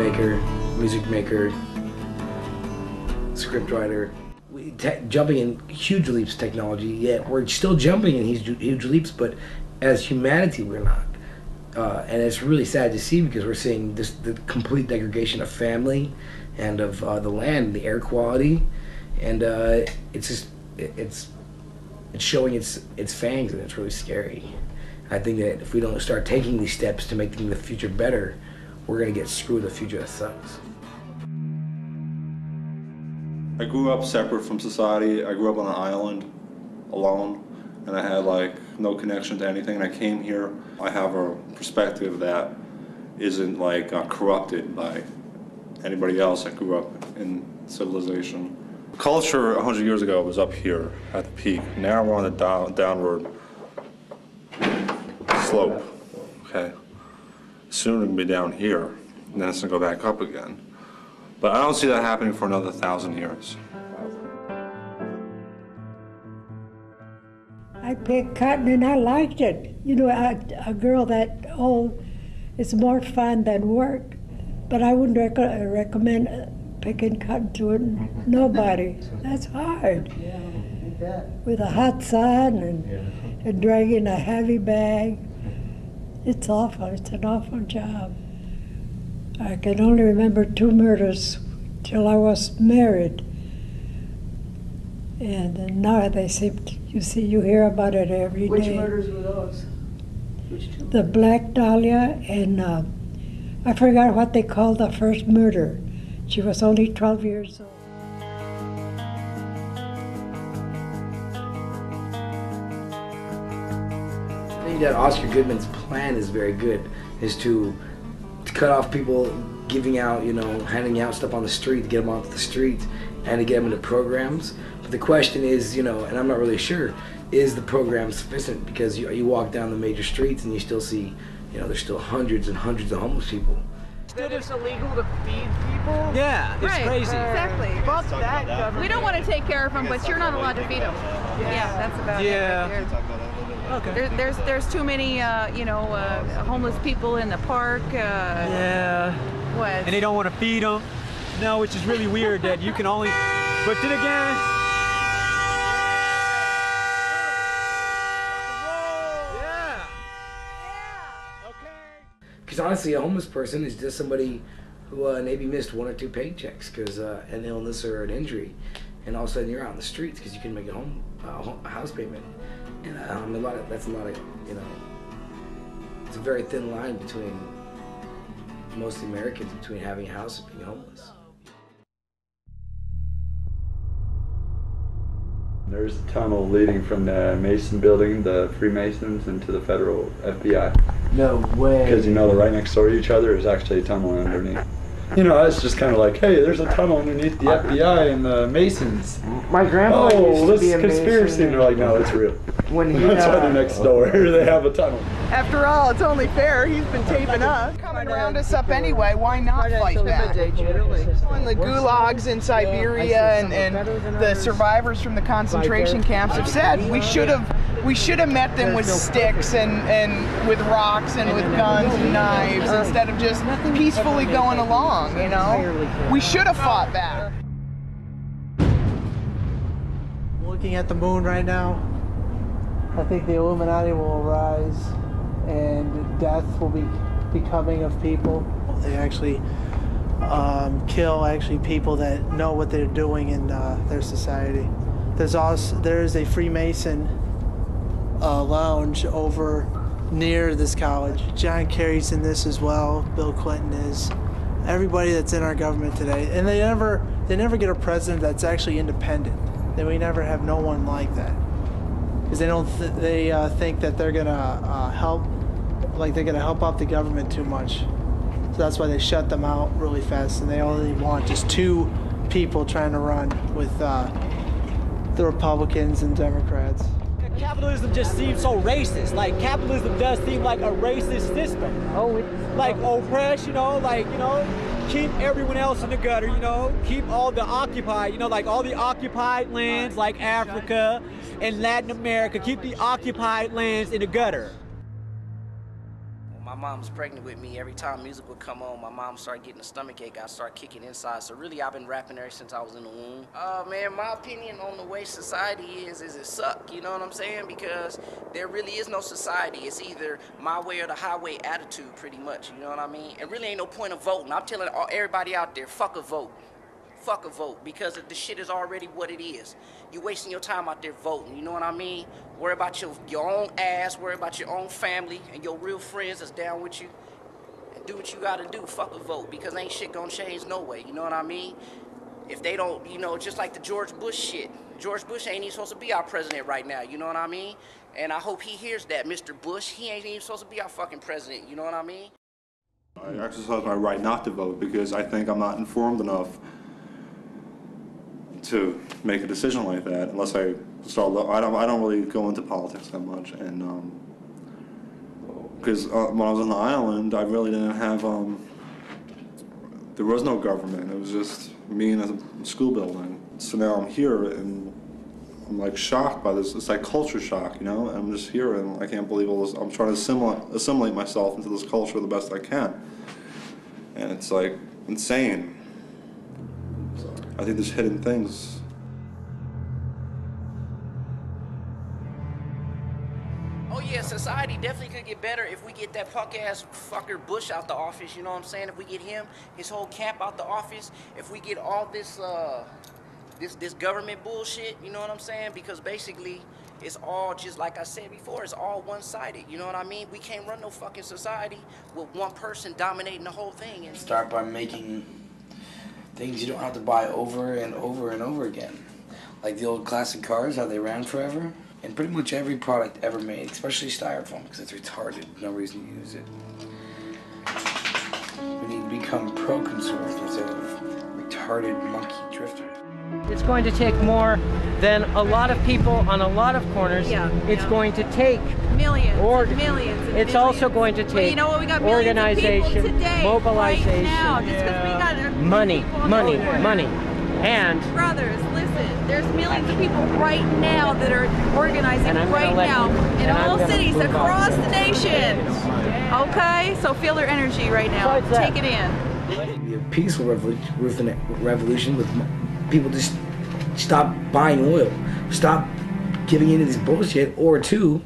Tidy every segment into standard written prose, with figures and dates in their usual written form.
filmmaker, music maker, scriptwriter. Jumping in huge leaps technology, yet we're still jumping in huge leaps, but as humanity we're not. And it's really sad to see, because we're seeing the complete degradation of family and of the land, the air quality, and it's showing its fangs, and it's really scary. I think that if we don't start taking these steps to make the future better, we're gonna get screwed with a future that sucks. I grew up separate from society. I grew up on an island, alone, and I had like no connection to anything. And I came here. I have a perspective that isn't like corrupted by anybody else that grew up in civilization. Culture 100 years ago was up here at the peak. Now we're on the downward slope. Okay, soon it'll be down here, and then it's gonna go back up again. But I don't see that happening for another 1,000 years. I picked cotton and I liked it. You know, a girl that old, it's more fun than work. But I wouldn't recommend picking cotton to nobody. That's hard. Yeah, you bet. With a hot sun and dragging a heavy bag. It's awful. It's an awful job. I can only remember 2 murders till I was married. And now they seem to, you hear about it every day. Which murders were those? Which 2? The Black Dahlia, and I forgot what they called the first murder. She was only 12 years old. I think that Oscar Goodman's plan is very good, is to cut off people giving out, handing out stuff on the street, to get them off the street, and to get them into programs. But the question is, and I'm not really sure, is the program sufficient? Because you walk down the major streets and you still see, there's still hundreds and hundreds of homeless people. That it's illegal to feed people? Yeah, it's crazy. Exactly. About that government. We don't want to take care of them, but you're not allowed to feed them. Yeah, that's about it. Yeah. Okay. There's too many, homeless people in the park. Yeah. What? And they don't want to feed them. No, which is really weird that you can only. But then again. Yeah. Okay. Because honestly, a homeless person is just somebody who maybe missed 1 or 2 paychecks because an illness or an injury, and all of a sudden you're out in the streets because you can make a house payment. And that's a lot of, it's a very thin line between most Americans, between having a house and being homeless. There's a tunnel leading from the Mason building, the Freemasons, into the federal FBI. No way. Because they're right next door to each other. There's actually a tunnel underneath. It's just kind of like, hey, there's a tunnel underneath the FBI and the Masons. My grandpa used to be a conspiracy. Mason. And they're like, no, it's real. That's why they're next door. They have a tunnel. After all, it's only fair. He's been taping us. Coming round us up anyway. Why not fight back? In the gulags in Siberia and the survivors from the concentration camps have said we should have met them with sticks and with rocks and with guns and knives instead of just peacefully going along. We should have fought back. Looking at the moon right now, I think the Illuminati will arise and death will be coming of people. They actually kill people that know what they're doing in their society. There's a Freemason lounge over near this college. John Kerry's in this as well. Bill Clinton is. Everybody that's in our government today, and they never get a president that's actually independent. Then we never have no one like that, because they think that they're gonna help out the government too much. So that's why they shut them out really fast, and they only want just 2 people trying to run with the Republicans and Democrats. Capitalism just seems so racist. Like, capitalism does seem like a racist system. Like oppress, keep everyone else in the gutter, keep all the occupied, like all the occupied lands like Africa and Latin America, keep the occupied lands in the gutter. mom was pregnant with me, every time music would come on, my mom started getting a stomach ache. I started kicking inside. So really, I've been rapping ever since I was in the womb. Man, my opinion on the way society is it suck, you know what I'm saying? Because there really is no society. It's either my way or the highway attitude, pretty much, you know what I mean? It really ain't no point of voting. I'm telling everybody out there, fuck a vote. Fuck a vote, because the shit is already what it is. You wasting your time out there voting, you know what I mean? Worry about your own ass, worry about your own family and your real friends that's down with you. And do what you gotta do, fuck a vote, because ain't shit gonna change no way, you know what I mean? If they don't, you know, just like the George Bush shit. George Bush ain't even supposed to be our president right now, you know what I mean? And I hope he hears that, Mr. Bush. He ain't even supposed to be our fucking president, you know what I mean? I exercise my right not to vote because I think I'm not informed enough to make a decision like that unless I start. I don't really go into politics that much, and because when I was on the island, I really didn't have. There was no government. It was just me in a school building. So now I'm here, and I'm like shocked by this. It's like culture shock, you know. And I'm just here, and I can't believe all this. I'm trying to assimilate myself into this culture the best I can, and it's like insane. I think there's hidden things. Oh yeah, society definitely could get better if we get that punk ass fucker Bush out the office, you know what I'm saying? If we get him, his whole camp out the office, if we get all this this government bullshit, you know what I'm saying? Because basically it's all just like I said before, it's all one-sided, you know what I mean? We can't run no fucking society with one person dominating the whole thing. And start by making things you don't have to buy over and over and over again. Like the old classic cars, how they ran forever. And pretty much every product ever made, especially styrofoam, because it's retarded. No reason to use it. We need to become pro-consumers instead of retarded monkey drifters. It's going to take more than a lot of people on a lot of corners. It's going to take millions, It's also going to take well, you know what? We got organization, of people today, mobilization, right now, just 'cause we got money. And brothers, listen, there's millions of people right now that are organizing right now in all cities across the nation. Okay, so feel their energy right now. Take it in. Be a peaceful revolution with people just stop buying oil, stop giving into this bullshit. Or two,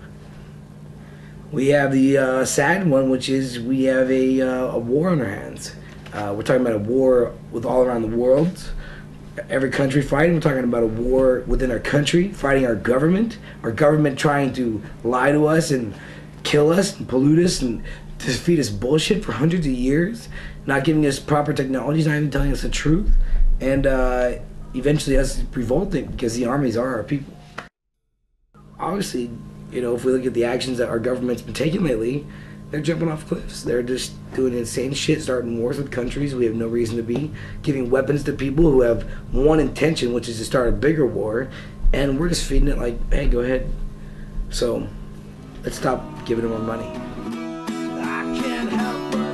we have the sad one, which is we have a war on our hands. We're talking about a war with all around the world. Every country fighting. We're talking about a war within our country, fighting our government trying to lie to us and kill us and pollute us and to feed us bullshit for hundreds of years, not giving us proper technologies, not even telling us the truth, and eventually us revolting because the armies are our people. Obviously, you know, if we look at the actions that our government's been taking lately, they're jumping off cliffs. They're just doing insane shit, starting wars with countries we have no reason to be, giving weapons to people who have one intention, which is to start a bigger war, and we're just feeding it like, hey, go ahead. So, let's stop giving them our money. I can't help but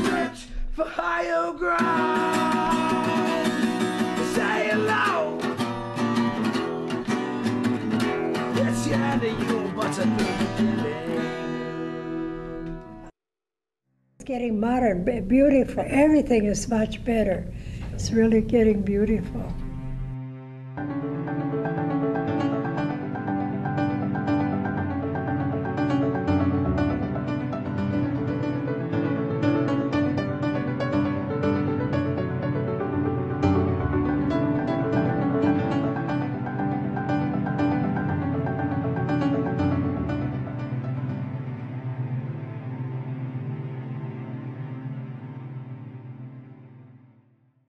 search for higher ground. Say hello. It's the end of you, but it's a getting modern, beautiful. Everything is much better. It's really getting beautiful.